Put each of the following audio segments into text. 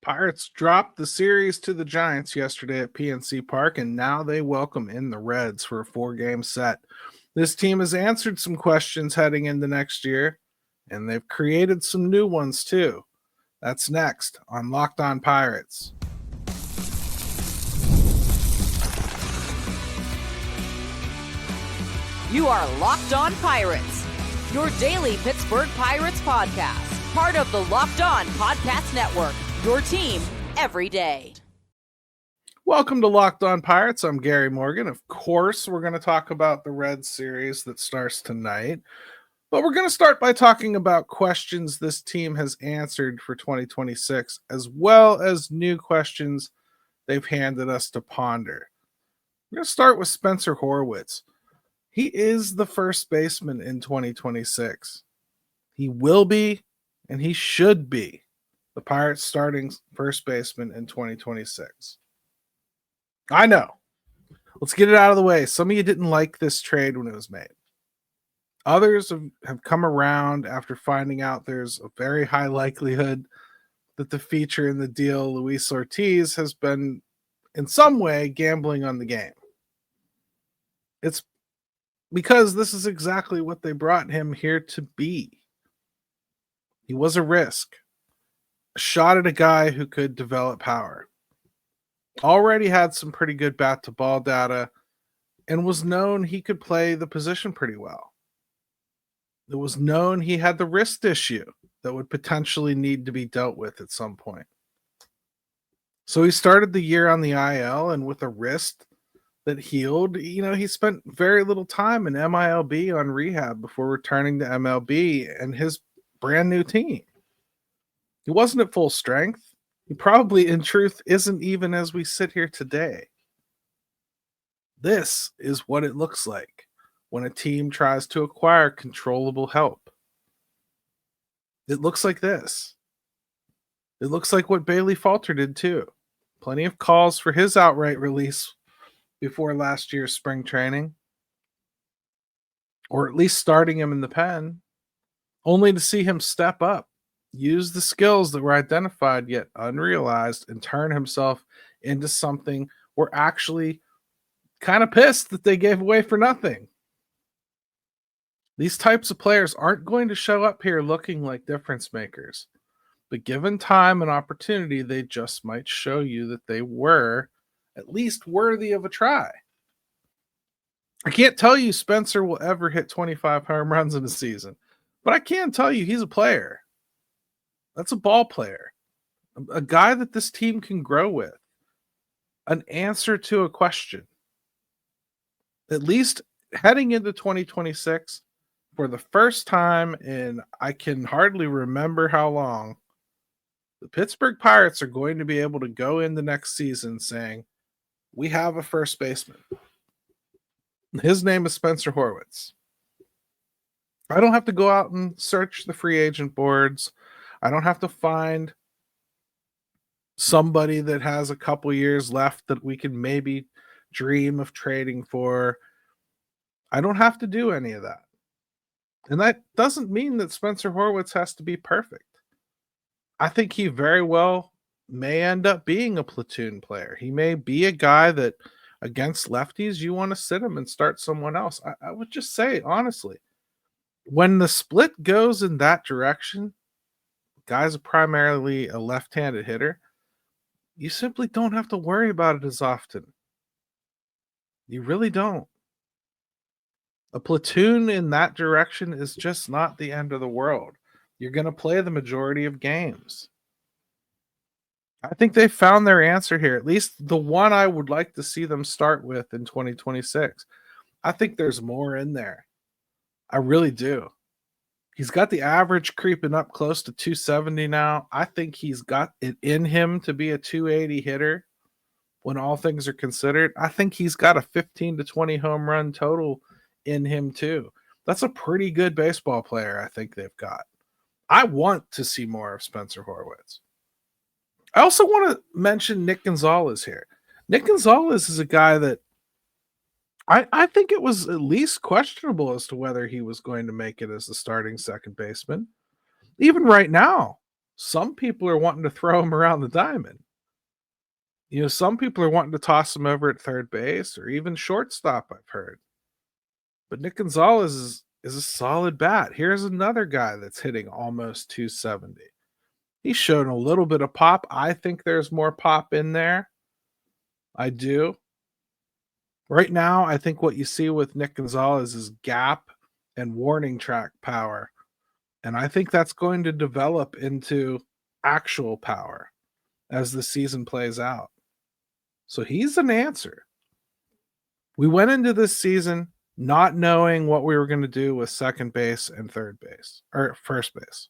Pirates dropped the series to the Giants yesterday at PNC Park, and now they welcome in the Reds for a 4-game set. This team has answered some questions heading into next year, and they've created some new ones too. That's next on Locked On Pirates. You are Locked On Pirates, your daily Pittsburgh Pirates podcast, part of the Locked On Podcast Network, your team every day. Welcome to Locked On Pirates. I'm Gary Morgan. Of course, we're going to talk about the Reds series that starts tonight, but we're going to start by talking about questions this team has answered for 2026, as well as new questions they've handed us to ponder. We're going to start with Spencer Horwitz. He is the first baseman in 2026. He will be, and he should be, the Pirates starting first baseman in 2026. I know. Let's get it out of the way. Some of you didn't like this trade when it was made. Others have come around after finding out there's a very high likelihood that the feature in the deal, Luis Ortiz, has been in some way gambling on the game. It's because this is exactly what they brought him here to be. He was a risk. A shot at a guy who could develop power. Already had some pretty good bat to ball data and was known he could play the position pretty well. It was known he had the wrist issue that would potentially need to be dealt with at some point. So he started the year on the IL, and with a wrist that healed, he spent very little time in MILB on rehab before returning to MLB and his brand new team. He wasn't at full strength. He probably, in truth, isn't even as we sit here today. This is what it looks like when a team tries to acquire controllable help. It looks like this. It looks like what Bailey Falter did too. Plenty of calls for his outright release before last year's spring training, or at least starting him in the pen, only to see him step up, use the skills that were identified yet unrealized, and turn himself into something we're actually kind of pissed that they gave away for nothing. These types of players aren't going to show up here looking like difference makers, but given time and opportunity, they just might show you that they were at least worthy of a try. I can't tell you Spencer will ever hit 25 home runs in a season, but I can tell you he's a player. That's a ball player, a guy that this team can grow with, an answer to a question. At least heading into 2026, for the first time in I can hardly remember how long, the Pittsburgh Pirates are going to be able to go in the next season saying, we have a first baseman. His name is Spencer Horwitz. I don't have to go out and search the free agent boards. I don't have to find somebody that has a couple years left that we can maybe dream of trading for. I don't have to do any of that. And that doesn't mean that Spencer Horwitz has to be perfect. I think he very well may end up being a platoon player. He may be a guy that against lefties, you want to sit him and start someone else. I would just say, honestly, when the split goes in that direction, guys are primarily a left-handed hitter, you simply don't have to worry about it as often. You really don't. A platoon in that direction is just not the end of the world. You're going to play the majority of games. I think they found their answer here, at least the one I would like to see them start with in 2026. I think there's more in there. I really do. He's got the average creeping up close to 270 now. I think he's got it in him to be a 280 hitter when all things are considered. I think he's got a 15 to 20 home run total in him too. That's a pretty good baseball player I think they've got. I want to see more of Spencer Horwitz. I also want to mention Nick Gonzalez here. Nick Gonzalez is a guy that I think it was at least questionable as to whether he was going to make it as the starting second baseman. Even right now, some people are wanting to throw him around the diamond. Some people are wanting to toss him over at third base or even shortstop, I've heard. But Nick Gonzalez is a solid bat. Here's another guy that's hitting almost 270. He's shown a little bit of pop. I think there's more pop in there. I do. Right now, I think what you see with Nick Gonzalez is gap and warning track power. And I think that's going to develop into actual power as the season plays out. So he's an answer. We went into this season not knowing what we were going to do with second base and third base or first base.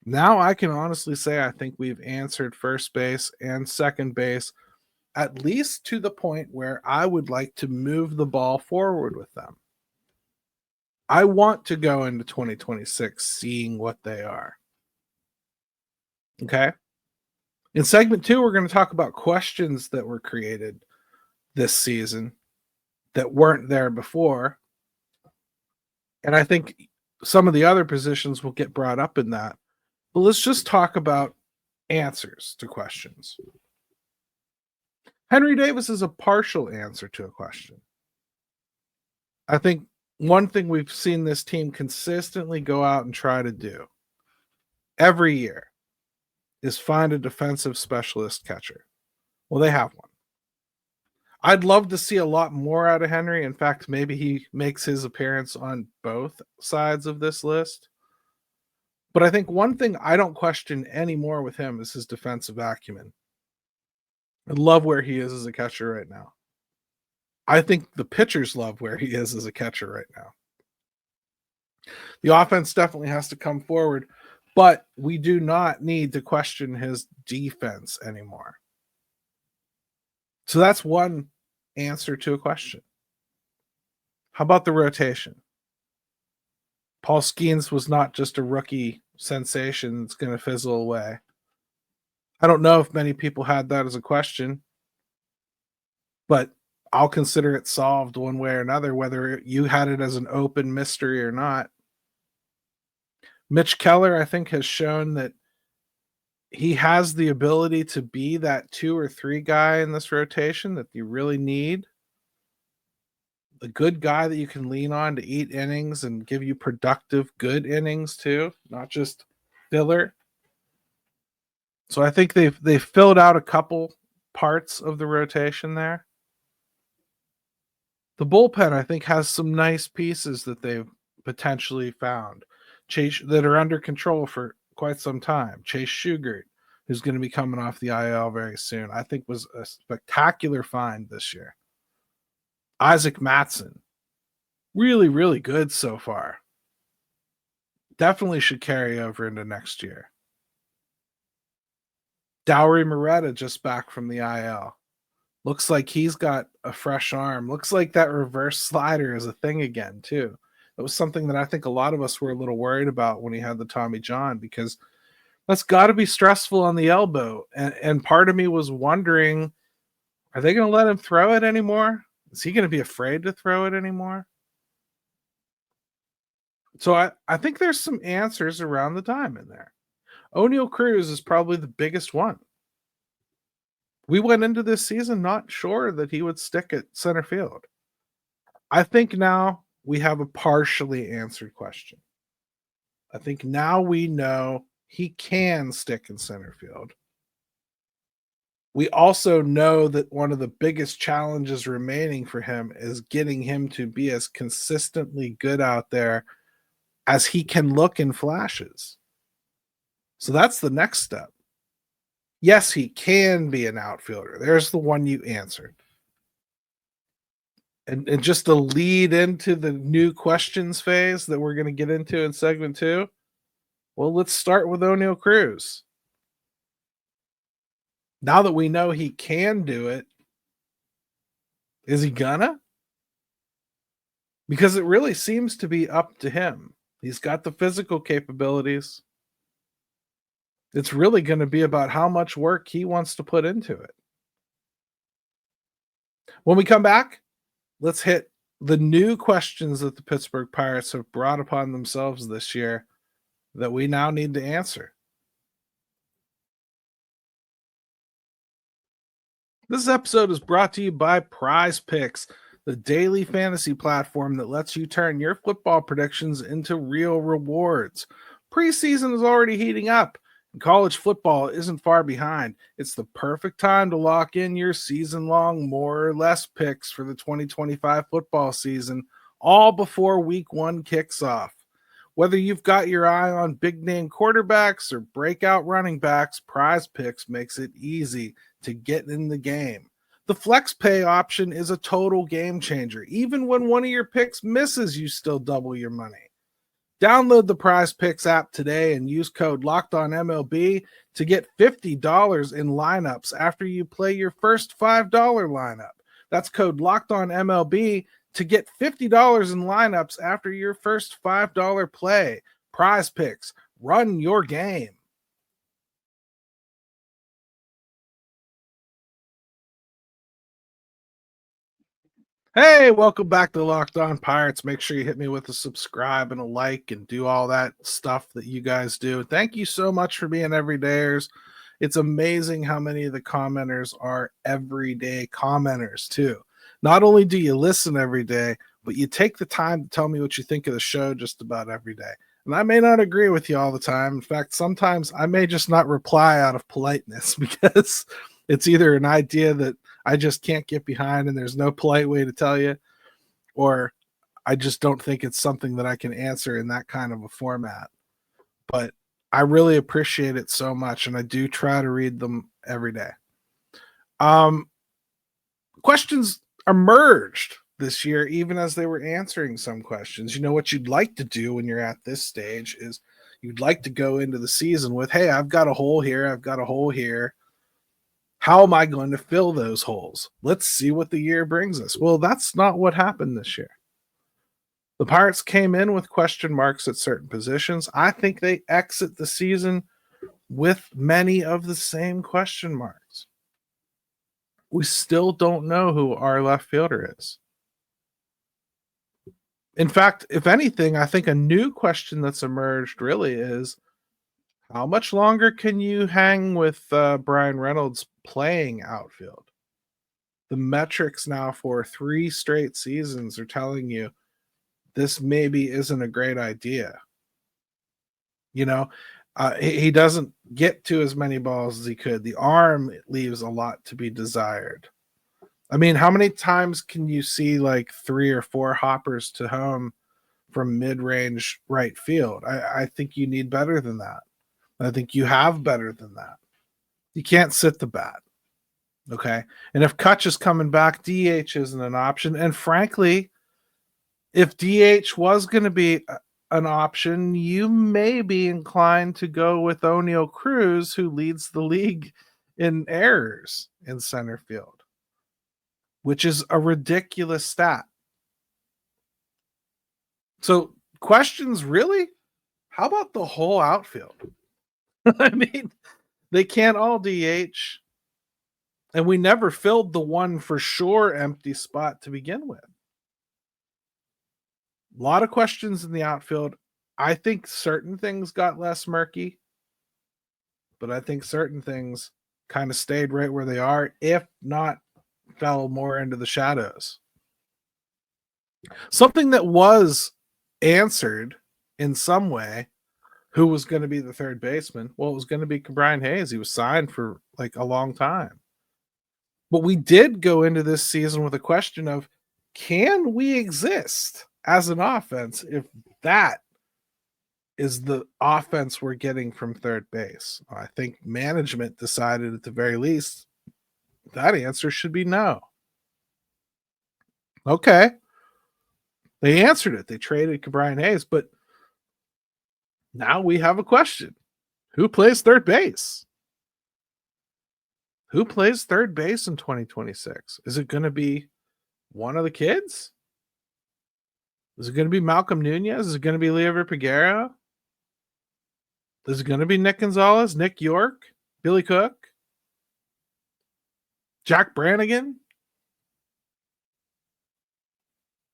Now I can honestly say I think we've answered first base and second base, at least to the point where I would like to move the ball forward with them. I want to go into 2026 seeing what they are. Okay? In segment 2, we're going to talk about questions that were created this season that weren't there before. And I think some of the other positions will get brought up in that. But let's just talk about answers to questions. Henry Davis is a partial answer to a question. I think one thing we've seen this team consistently go out and try to do every year is find a defensive specialist catcher. Well, they have one. I'd love to see a lot more out of Henry. In fact, maybe he makes his appearance on both sides of this list. But I think one thing I don't question anymore with him is his defensive acumen. I love where he is as a catcher right now. I think the pitchers love where he is as a catcher right now. The offense definitely has to come forward, but we do not need to question his defense anymore. So that's one answer to a question. How about the rotation? Paul Skeens was not just a rookie sensation that's going to fizzle away. I don't know if many people had that as a question, but I'll consider it solved one way or another, whether you had it as an open mystery or not. Mitch Keller, I think, has shown that he has the ability to be that 2 or 3 guy in this rotation that you really need. A good guy that you can lean on to eat innings and give you productive, good innings too, not just filler. So I think they've filled out a couple parts of the rotation there. The bullpen, I think, has some nice pieces that they've potentially found. Chase that are under control for quite some time. Chase Shugart, who's going to be coming off the IL very soon, I think was a spectacular find this year. Isaac Mattson, really, really good so far. Definitely should carry over into next year. Dowry Moretta just back from the IL. Looks like he's got a fresh arm. Looks like that reverse slider is a thing again, too. It was something that I think a lot of us were a little worried about when he had the Tommy John, because that's got to be stressful on the elbow. And part of me was wondering, are they going to let him throw it anymore? Is he going to be afraid to throw it anymore? So I think there's some answers around the diamond there. O'Neal Cruz is probably the biggest one. We went into this season not sure that he would stick at center field. I think now we have a partially answered question. I think now we know he can stick in center field. We also know that one of the biggest challenges remaining for him is getting him to be as consistently good out there as he can look in flashes. So that's the next step. Yes, he can be an outfielder. There's the one you answered. And just to lead into the new questions phase that we're going to get into in segment 2, well, let's start with O'Neal Cruz. Now that we know he can do it, is he gonna? Because it really seems to be up to him. He's got the physical capabilities. It's really going to be about how much work he wants to put into it. When we come back, let's hit the new questions that the Pittsburgh Pirates have brought upon themselves this year that we now need to answer. This episode is brought to you by PrizePicks, the daily fantasy platform that lets you turn your football predictions into real rewards. Preseason is already heating up, and college football isn't far behind. It's the perfect time to lock in your season-long more or less picks for the 2025 football season, all before week 1 kicks off. Whether you've got your eye on big-name quarterbacks or breakout running backs, PrizePicks makes it easy to get in the game. The flex pay option is a total game changer. Even when one of your picks misses, you still double your money. Download the PrizePicks app today and use code LOCKEDONMLB to get $50 in lineups after you play your first $5 lineup. That's code LOCKEDONMLB to get $50 in lineups after your first $5 play. PrizePicks, run your game. Hey, welcome back to Locked On Pirates. Make sure you hit me with a subscribe and a like and do all that stuff that you guys do. Thank you so much for being everydayers. It's amazing how many of the commenters are everyday commenters too. Not only do you listen every day, but you take the time to tell me what you think of the show just about every day. And I may not agree with you all the time. In fact, sometimes I may just not reply out of politeness because it's either an idea that I just can't get behind and there's no polite way to tell you, or I just don't think it's something that I can answer in that kind of a format. But I really appreciate it so much, and I do try to read them every day. Questions emerged this year, even as they were answering some questions. You know what you'd like to do when you're at this stage is you'd like to go into the season with, hey, I've got a hole here, I've got a hole here. How am I going to fill those holes? Let's see what the year brings us. Well, that's not what happened this year. The Pirates came in with question marks at certain positions. I think they exit the season with many of the same question marks. We still don't know who our left fielder is. In fact, if anything, I think a new question that's emerged really is, how much longer can you hang with Brian Reynolds playing outfield? The metrics now for 3 straight seasons are telling you this maybe isn't a great idea. You know, he doesn't get to as many balls as he could. The arm leaves a lot to be desired. I mean, how many times can you see like 3 or 4 hoppers to home from mid-range right field? I think you need better than that. I think you have better than that. You can't sit the bat. Okay. And if Kutch is coming back, DH isn't an option. And frankly, if DH was going to be an option, you may be inclined to go with O'Neal Cruz, who leads the league in errors in center field, which is a ridiculous stat. So, questions really? How about the whole outfield? I mean, they can't all DH, and we never filled the one for sure empty spot to begin with. A lot of questions in the outfield. I think certain things got less murky, but I think certain things kind of stayed right where they are, if not fell more into the shadows. Something that was answered in some way, who was going to be the third baseman? Well, it was going to be Brian Hayes. He was signed for like a long time. But we did go into this season with a question of, can we exist as an offense if that is the offense we're getting from third base? I think management decided at the very least that answer should be no. Okay. They answered it. They traded Brian Hayes, but now we have a question. Who plays third base? Who plays third base in 2026? Is it going to be one of the kids? Is it going to be Malcolm Nunez? Is it going to be Liover Peguero? Is it going to be Nick Gonzalez, Nick York, Billy Cook, Jack Brannigan?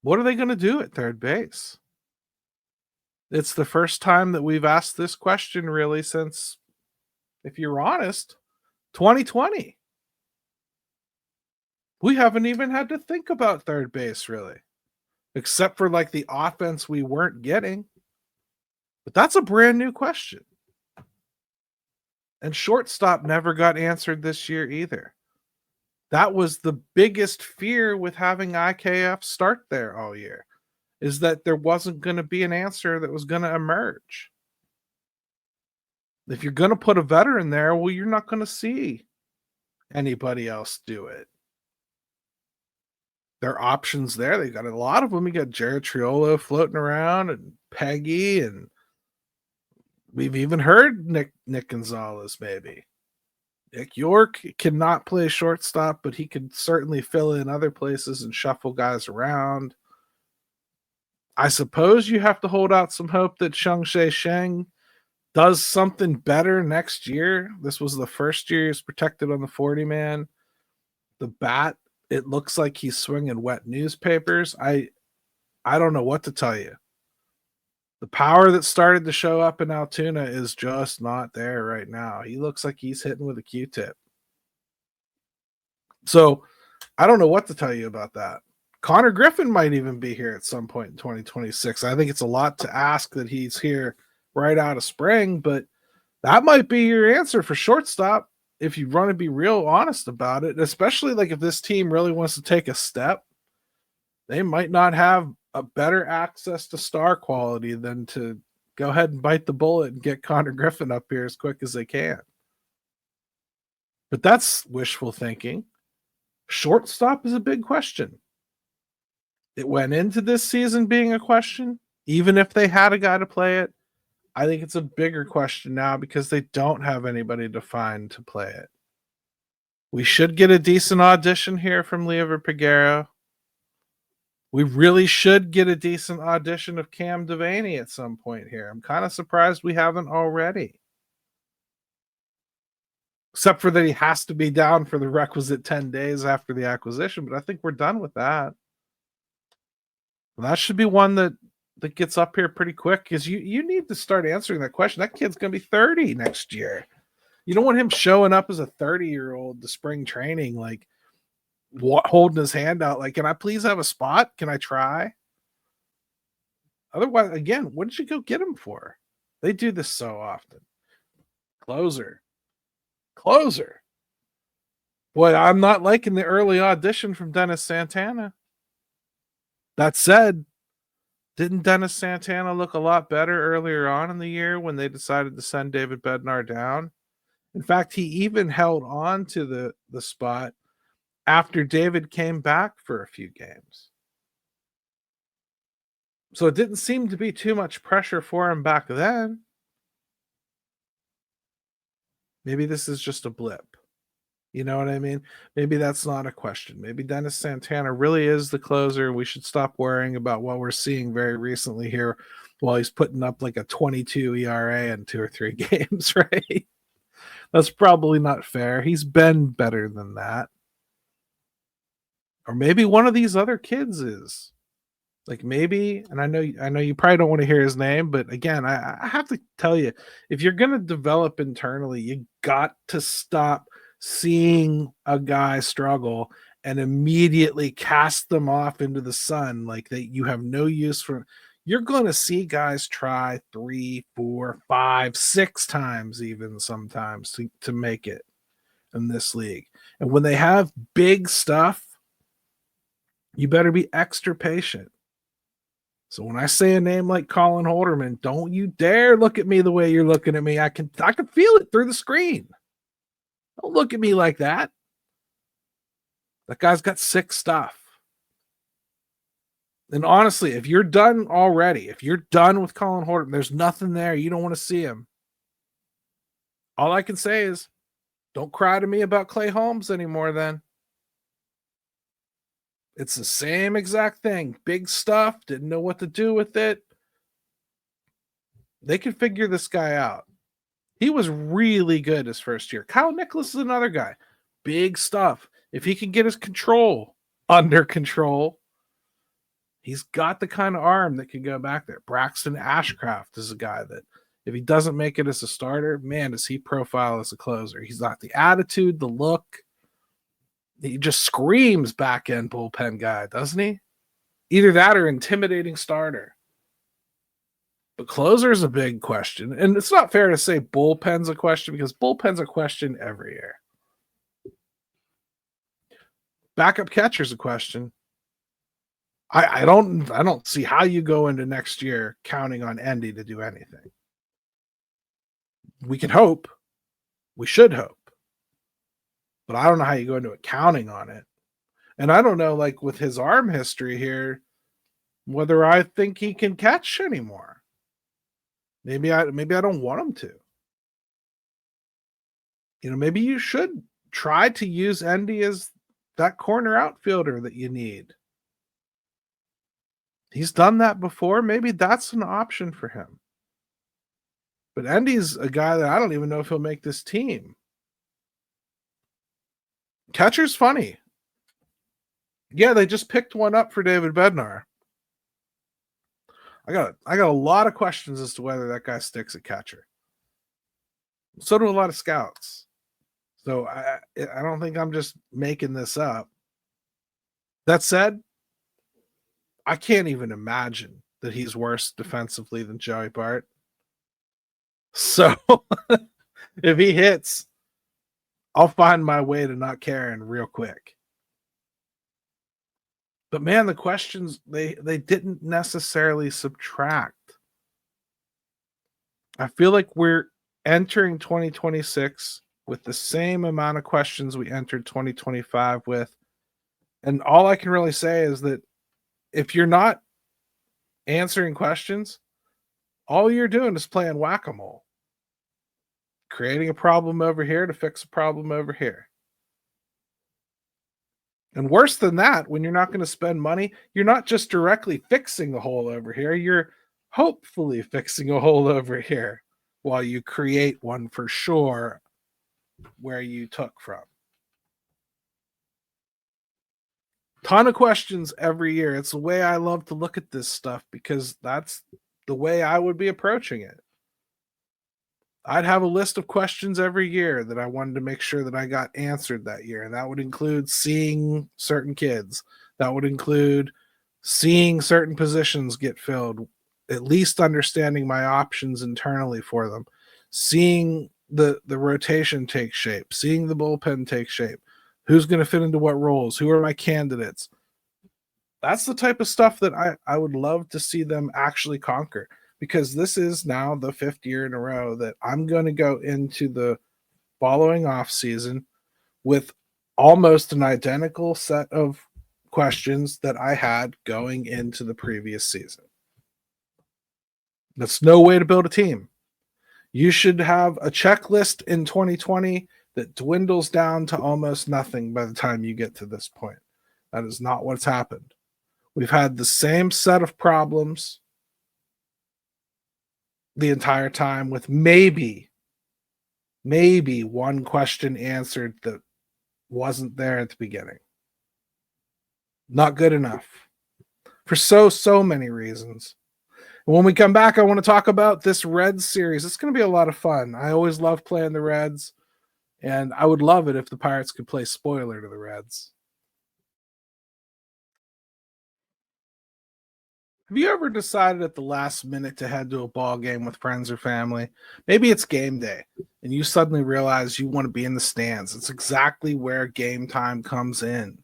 What are they going to do at third base? It's the first time that we've asked this question really since, if you're honest, 2020. We haven't even had to think about third base, really, except for like the offense we weren't getting. But that's a brand new question. And shortstop never got answered this year either. That was the biggest fear with having IKF start there all year, is that there wasn't going to be an answer that was going to emerge. If you're going to put a veteran there, well, you're not going to see anybody else do it. There are options there. They got a lot of them. You got Jared Triolo floating around and Peggy, and we've even heard Nick Gonzalez maybe. Nick York cannot play shortstop, but he could certainly fill in other places and shuffle guys around. I suppose you have to hold out some hope that Xiangxie Sheng does something better next year. This was the first year he was protected on the 40-man. The bat, it looks like he's swinging wet newspapers. I don't know what to tell you. The power that started to show up in Altoona is just not there right now. He looks like he's hitting with a Q-tip. So I don't know what to tell you about that. Connor Griffin might even be here at some point in 2026. I think it's a lot to ask that he's here right out of spring, but that might be your answer for shortstop if you want to be real honest about it, especially like if this team really wants to take a step. They might not have a better access to star quality than to go ahead and bite the bullet and get Connor Griffin up here as quick as they can. But that's wishful thinking. Shortstop is a big question. It went into this season being a question, even if they had a guy to play it. I think it's a bigger question now because they don't have anybody defined to play it. We should get a decent audition here from Liover Peguero. We really should get a decent audition of Cam Devaney at some point here. I'm kind of surprised we haven't already. Except for that he has to be down for the requisite 10 days after the acquisition, but I think we're done with that. Well, that should be one that gets up here pretty quick because you need to start answering that question. That kid's going to be 30 next year. You don't want him showing up as a 30-year-old to spring training, like holding his hand out, like, can I please have a spot? Can I try? Otherwise, again, what did you go get him for? They do this so often. Closer. Boy, I'm not liking the early audition from Dennis Santana. That said, didn't Dennis Santana look a lot better earlier on in the year when they decided to send David Bednar down? In fact, he even held on to the spot after David came back for a few games. So it didn't seem to be too much pressure for him back then. Maybe this is just a blip. You know what I mean? Maybe that's not a question. Maybe Dennis Santana really is the closer. We should stop worrying about what we're seeing very recently here while he's putting up like a 22 ERA in 2 or 3 games, right? That's probably not fair. He's been better than that. Or maybe one of these other kids is. Like maybe, and I know you probably don't want to hear his name, but again, I have to tell you, if you're going to develop internally, you got to stop seeing a guy struggle and immediately cast them off into the sun like that you have no use for. You're going to see guys try 3, 4, 5, 6 times even sometimes to make it in this league. And when they have big stuff, you better be extra patient. So when I say a name like Colin Holderman, don't you dare look at me the way you're looking at me. I can feel it through the screen. Don't look at me like that. That guy's got sick stuff. And honestly, if you're done already, if you're done with Colin Holderman, there's nothing there. You don't want to see him. All I can say is don't cry to me about Clay Holmes anymore then. It's the same exact thing. Big stuff. Didn't know what to do with it. They can figure this guy out. He was really good his first year. Kyle Nicholas is another guy. Big stuff. If he can get his control under control, he's got the kind of arm that can go back there. Braxton Ashcraft is a guy that if he doesn't make it as a starter, man, does he profile as a closer. He's got the attitude, the look. He just screams back end bullpen guy, doesn't he? Either that or intimidating starter. But closer's a big question. And it's not fair to say bullpen's a question because bullpen's a question every year. Backup catcher's a question. I don't see how you go into next year counting on Endy to do anything. We can hope. We should hope. But I don't know how you go into it counting on it. And I don't know, like with his arm history here, whether I think he can catch anymore. Maybe I don't want him to. Maybe you should try to use Endy as that corner outfielder that you need. He's done that before. Maybe that's an option for him. But Endy's a guy that I don't even know if he'll make this team. Catcher's funny. Yeah, they just picked one up for David Bednar. I got a lot of questions as to whether that guy sticks at catcher. So do a lot of scouts. So I don't think I'm just making this up. That said, I can't even imagine that he's worse defensively than Joey Bart. So if he hits, I'll find my way to not caring real quick. But man, the questions, they didn't necessarily subtract. I feel like we're entering 2026 with the same amount of questions we entered 2025 with. And all I can really say is that if you're not answering questions, all you're doing is playing whack-a-mole. Creating a problem over here to fix a problem over here. And worse than that, when you're not going to spend money, you're not just directly fixing a hole over here, you're hopefully fixing a hole over here while you create one for sure where you took from. Ton of questions every year. It's the way I love to look at this stuff because that's the way I would be approaching it. I'd have a list of questions every year that I wanted to make sure that I got answered that year. And that would include seeing certain kids. That would include seeing certain positions get filled, at least understanding my options internally for them, seeing the rotation take shape, seeing the bullpen take shape. Who's going to fit into what roles? Who are my candidates? That's the type of stuff that I would love to see them actually conquer, because this is now the 5th year in a row that I'm going to go into the following off season with almost an identical set of questions that I had going into the previous season. That's no way to build a team. You should have a checklist in 2020 that dwindles down to almost nothing by the time you get to this point. That is not what's happened. We've had the same set of problems the entire time with maybe one question answered that wasn't there at the beginning. Not good enough for so many reasons. And when we come back, I want to talk about this Reds series. It's going to be a lot of fun. I always love playing the Reds, and I would love it if the Pirates could play spoiler to the Reds. Have you ever decided at the last minute to head to a ball game with friends or family? Maybe it's game day, and you suddenly realize you want to be in the stands. It's exactly where Gametime comes in.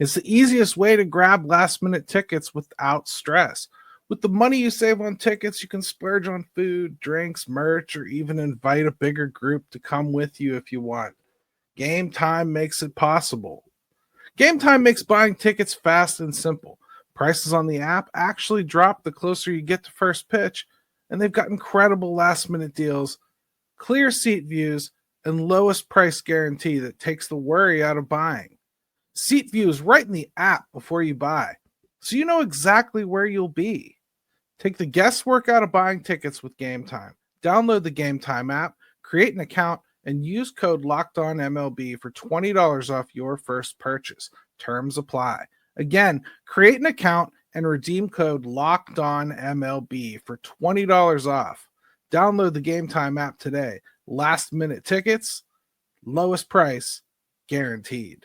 It's the easiest way to grab last-minute tickets without stress. With the money you save on tickets, you can splurge on food, drinks, merch, or even invite a bigger group to come with you if you want. Gametime makes it possible. Gametime makes buying tickets fast and simple. Prices on the app actually drop the closer you get to first pitch, and they've got incredible last-minute deals, clear seat views, and lowest price guarantee that takes the worry out of buying. Seat view is right in the app before you buy, so you know exactly where you'll be. Take the guesswork out of buying tickets with Gametime. Download the Gametime app, create an account, and use code LOCKEDONMLB for $20 off your first purchase. Terms apply. Again, create an account and redeem code LOCKEDONMLB for $20 off. Download the Gametime app today. Last minute tickets, lowest price, guaranteed.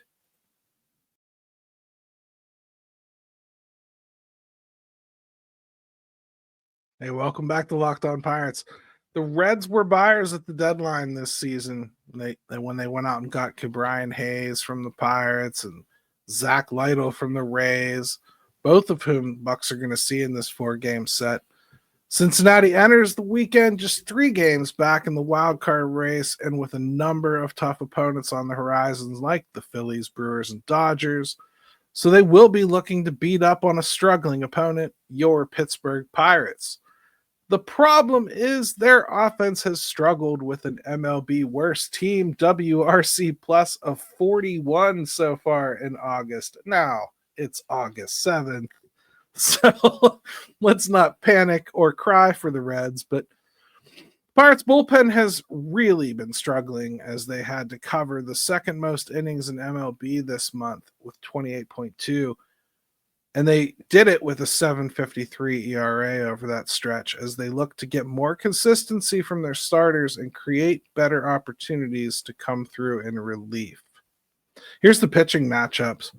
Hey, welcome back to Locked On Pirates. The Reds were buyers at the deadline this season. When they went out and got Ke'Bryan Hayes from the Pirates and Zach Lytle from the Rays, both of whom Bucks are going to see in this 4-game set. Cincinnati enters the weekend just 3 games back in the wild card race and with a number of tough opponents on the horizons like the Phillies, Brewers, and Dodgers. So they will be looking to beat up on a struggling opponent, your Pittsburgh Pirates. The problem is their offense has struggled with an MLB worst team WRC plus of 41 so far in August. Now it's August 7th. So let's not panic or cry for the Reds, but Pirates bullpen has really been struggling as they had to cover the second most innings in MLB this month with 28.2. And they did it with a 7.53 ERA over that stretch as they look to get more consistency from their starters and create better opportunities to come through in relief. Here's the pitching matchups.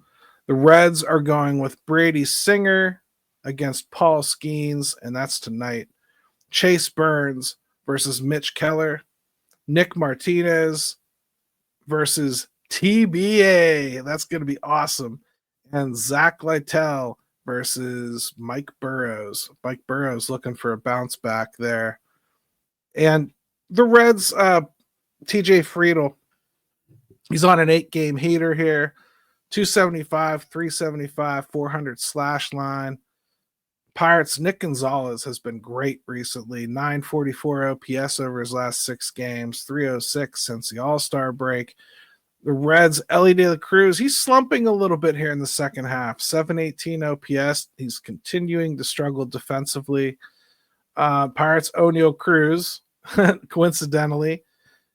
The Reds are going with Brady Singer against Paul Skeens, and that's tonight. Chase Burns versus Mitch Keller. Nick Martinez versus TBA. That's going to be awesome. And Zach Lytle versus Mike Burrows. Mike Burrows looking for a bounce back there. And the Reds, TJ Friedl, he's on an 8-game heater here. 275, 375, 400 slash line. Pirates, Nick Gonzalez has been great recently. 944 OPS over his last 6 games, 306 since the All-Star break. The Reds, Ellie De La Cruz, he's slumping a little bit here in the second half. 718 OPS. He's continuing to struggle defensively. Pirates, O'Neal Cruz, coincidentally,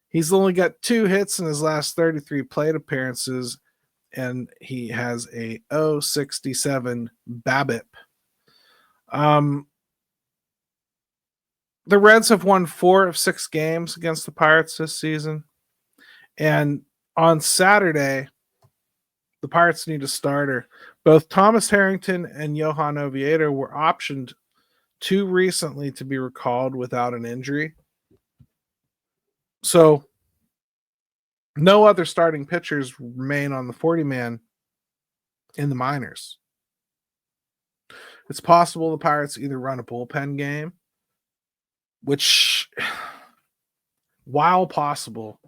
he's only got 2 hits in his last 33 plate appearances, and he has a 0.67 BABIP. The Reds have won 4 of 6 games against the Pirates this season, and on Saturday, the Pirates need a starter. Both Thomas Harrington and Johan Oviedo were optioned too recently to be recalled without an injury. So no other starting pitchers remain on the 40-man in the minors. It's possible the Pirates either run a bullpen game, which, while possible,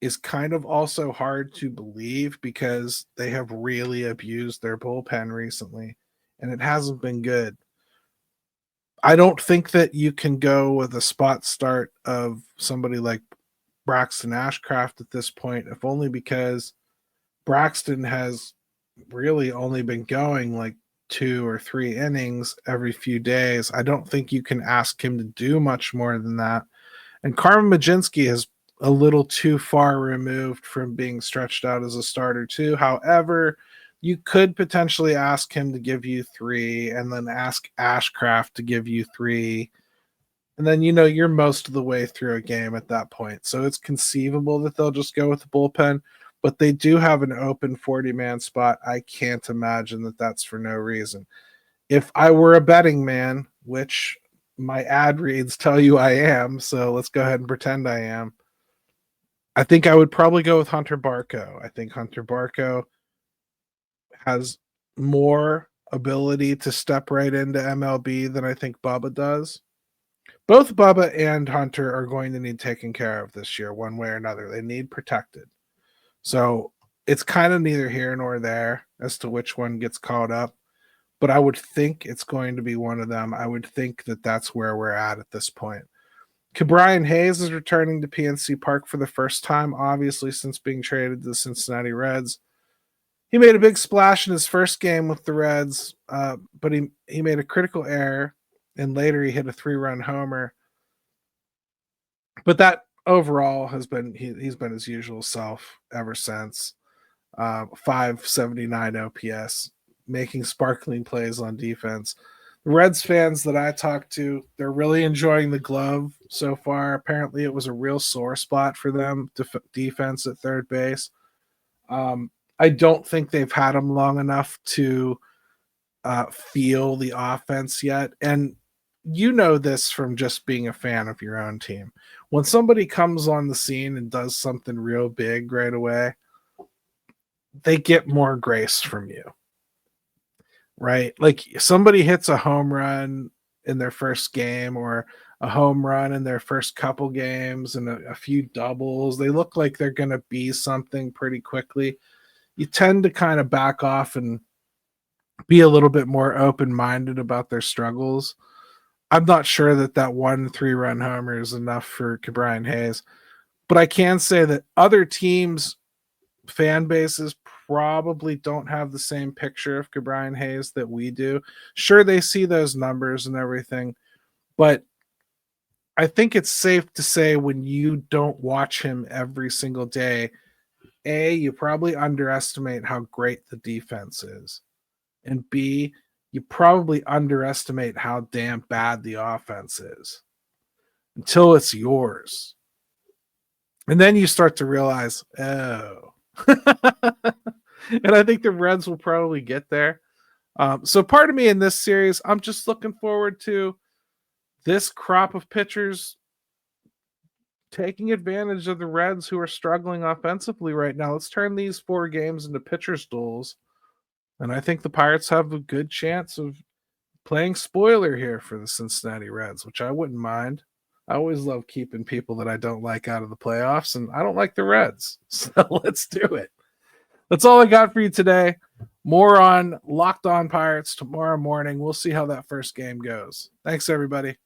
is kind of also hard to believe because they have really abused their bullpen recently, and it hasn't been good. I don't think that you can go with a spot start of somebody like Braxton Ashcraft at this point, if only because Braxton has really only been going like 2 or 3 innings every few days. I don't think you can ask him to do much more than that. And Carmen Mlodzinski has a little too far removed from being stretched out as a starter too. However, you could potentially ask him to give you 3 and then ask Ashcraft to give you 3. And then, you're most of the way through a game at that point. So it's conceivable that they'll just go with the bullpen, but they do have an open 40-man spot. I can't imagine that that's for no reason. If I were a betting man, which my ad reads tell you I am, so let's go ahead and pretend I am, I think I would probably go with Hunter Barco. I think Hunter Barco has more ability to step right into MLB than I think Bubba does. Both Bubba and Hunter are going to need taken care of this year, one way or another. They need protected. So it's kind of neither here nor there as to which one gets called up. But I would think it's going to be one of them. I would think that that's where we're at this point. Ke'Bryan Hayes is returning to PNC Park for the first time, obviously, since being traded to the Cincinnati Reds. He made a big splash in his first game with the Reds, but he made a critical error, and later he hit a 3-run homer. But that overall has been he's been his usual self ever since. 579 OPS, making sparkling plays on defense. The Reds fans that I talked to, they're really enjoying the glove so far. Apparently it was a real sore spot for them, defense at third base. I don't think they've had him long enough to feel the offense yet. And you know this from just being a fan of your own team. When somebody comes on the scene and does something real big right away, they get more grace from you, right? Like somebody hits a home run in their first game or a home run in their first couple games and a few doubles. They look like they're going to be something pretty quickly. You tend to kind of back off and be a little bit more open-minded about their struggles. I'm not sure that 1 3-run homer is enough for Ke'Bryan Hayes, but I can say that other teams' fan bases probably don't have the same picture of Ke'Bryan Hayes that we do. Sure, they see those numbers and everything, but I think it's safe to say when you don't watch him every single day, A, you probably underestimate how great the defense is. And B, you probably underestimate how damn bad the offense is until it's yours. And then you start to realize, oh. And I think the Reds will probably get there. So part of me in this series, I'm just looking forward to this crop of pitchers taking advantage of the Reds who are struggling offensively right now. Let's turn these 4 games into pitchers' duels. And I think the Pirates have a good chance of playing spoiler here for the Cincinnati Reds, which I wouldn't mind. I always love keeping people that I don't like out of the playoffs, and I don't like the Reds. So let's do it. That's all I got for you today. More on Locked On Pirates tomorrow morning. We'll see how that first game goes. Thanks, everybody.